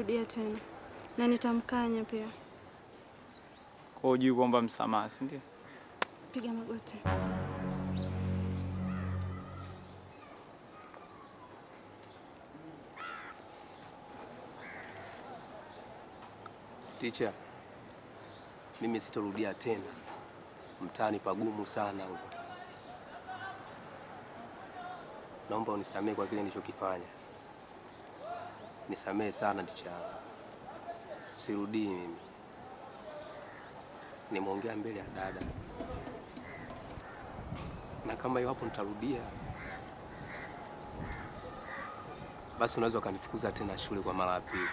hatorudia tena. Na nitamkanya pia. Kwa hiyo kuomba msamaha, si ndio? Piga magoti. Teacher, mimi sitorudia tena. Mtaani pagumu sana huko. Naomba unisamehe kwa kile nilichokifanya. Nisamehe sana teacher. Sirudii mimi. Nimeongea mbele ya dada. Na kama iwapo nitarudia, basi unaweza kanifukuza tena shule kwa mara ya pili.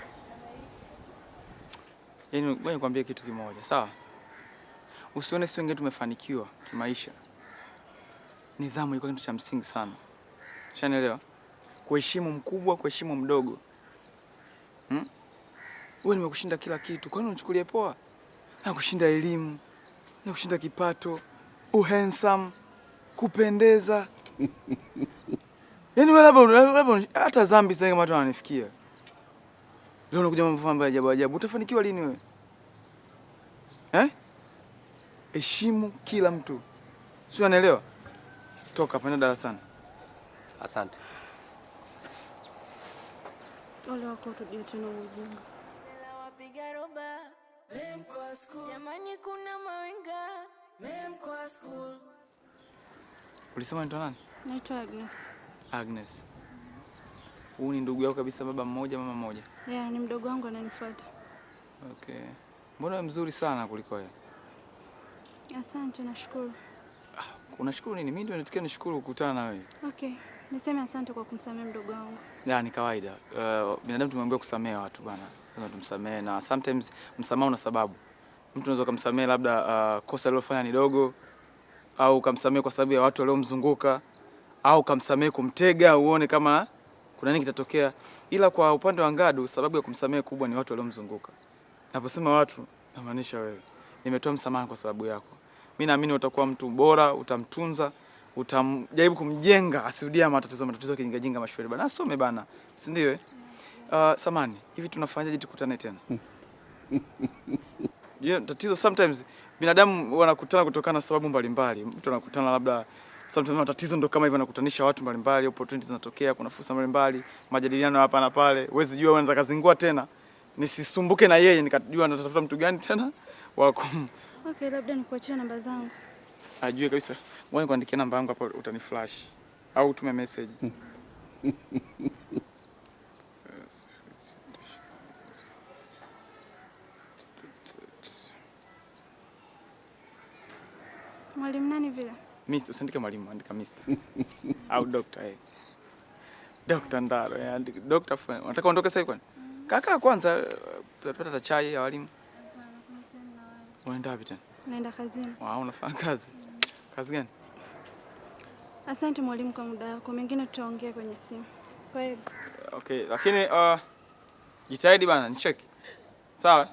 Yaani ngoja nikwambie kitu kimoja, sawa? Usione sisi wengine tumefanikiwa kimaisha. Nidhamu iko kitu cha msingi sana. Ushanielewa? Kuheshimu mkubwa, kuheshimu mdogo. Wewe nimekushinda kila kitu. Kwa nini unichukulie poa? Na kushinda elimu, na kushinda kipato, handsome, kupendeza. Yaani wewe labda hata dhambi sasa kama watu wananifikia. Leo unakuja mambo ambayo ajabu ajabu. Utafanikiwa lini wewe? Heshimu kila mtu. Sio, unaelewa? Toka panda darasani. Asante. Ole wako turudie tena ujinga. Sela wapiga roba. Mem kwa school. Jamani kuna mawenga. Mem kwa school. Ulisema ni nani? Naitwa Agnes. Agnes. Huyu ni ndugu yako kabisa, baba mmoja mama mmoja? Yeah, ni mdogo wangu ananifuata. Okay. Mbona mzuri sana kuliko yeye? Asante, nashukuru. Unashukuru nini? Mimi ndio natakiwa nishukuru kukutana na wewe. Okay. Niseme asante kwa kumsamehe mdogo wangu. Ya, ni kawaida. Binadamu tumeambiwa kusamehe watu bwana. Lazima tumsamehe, na sometimes msamaha una sababu. Mtu unaweza kumsamehe labda kosa alilofanya ni dogo, au kumsamehe kwa sababu ya watu waliomzunguka, au kumsamehe kumtega uone kama kuna nini kitatokea. Ila kwa upande wa Ngadu sababu ya kumsamehe kubwa ni watu waliomzunguka. Naposema watu namaanisha wewe. Nimetoa msamaha kwa sababu yako. Mimi naamini utakuwa mtu bora, utamtunza, utamjaribu kumjenga asirudia matatizo kijinga mashule bana. Asome bana. Si ndio? Samani, hivi tunafanyaje tukutane tena? Tatizo sometimes binadamu wanakutana kutokana na sababu mbalimbali. Mtu anakutana labda sometimes matatizo ndo kama hivyo yanakutanisha watu mbalimbali, opportunities zinatokea, kuna fursa mbalimbali, majadiliano hapa na pale. Huwezi jua unaweza kazingua tena. Nisisumbuke na yeye nikajua natafuta mtu gani tena wako. Okay, labda nikuachie namba zangu. Ajue kabisa. Ngoja nikuandikie namba yangu hapo utaniflash au tume message. Mwalimu nani vile? Mister, usiandike mwalimu, andika mister. Au doctor Dr. Ndaro, andika Dr. Fwen. Unataka uondoke sasa kwani? Kaka kwanza tutapata chai ya walimu. Unaenda wapi tena? Naenda kazini. Unafanya kazi? Kazi gani? Asante mwalimu kwa muda wako. Mengine tutaongea kwenye simu. Kwa hiyo. Okay, lakini jitahidi bana, nicheki. Sawa?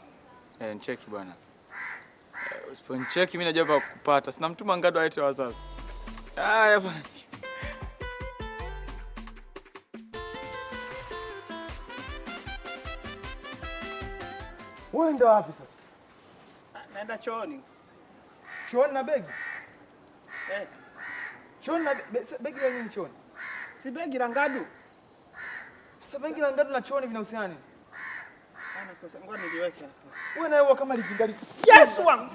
Nicheki bwana. Usiponicheki mimi najua pa kupata. Sina mtuma Ngadu alete wazazi. Haya bwana. Wewe ndio wapi sasa? Naenda chooni. Chooni na begi? Chooni na begi la nini chooni? Si begi la Ngadu. Sasa begi la Ngadu na chooni vinahusiana nini? Ngoja niliweke hapa. Wewe na wewe kama likingali. Yes wangu.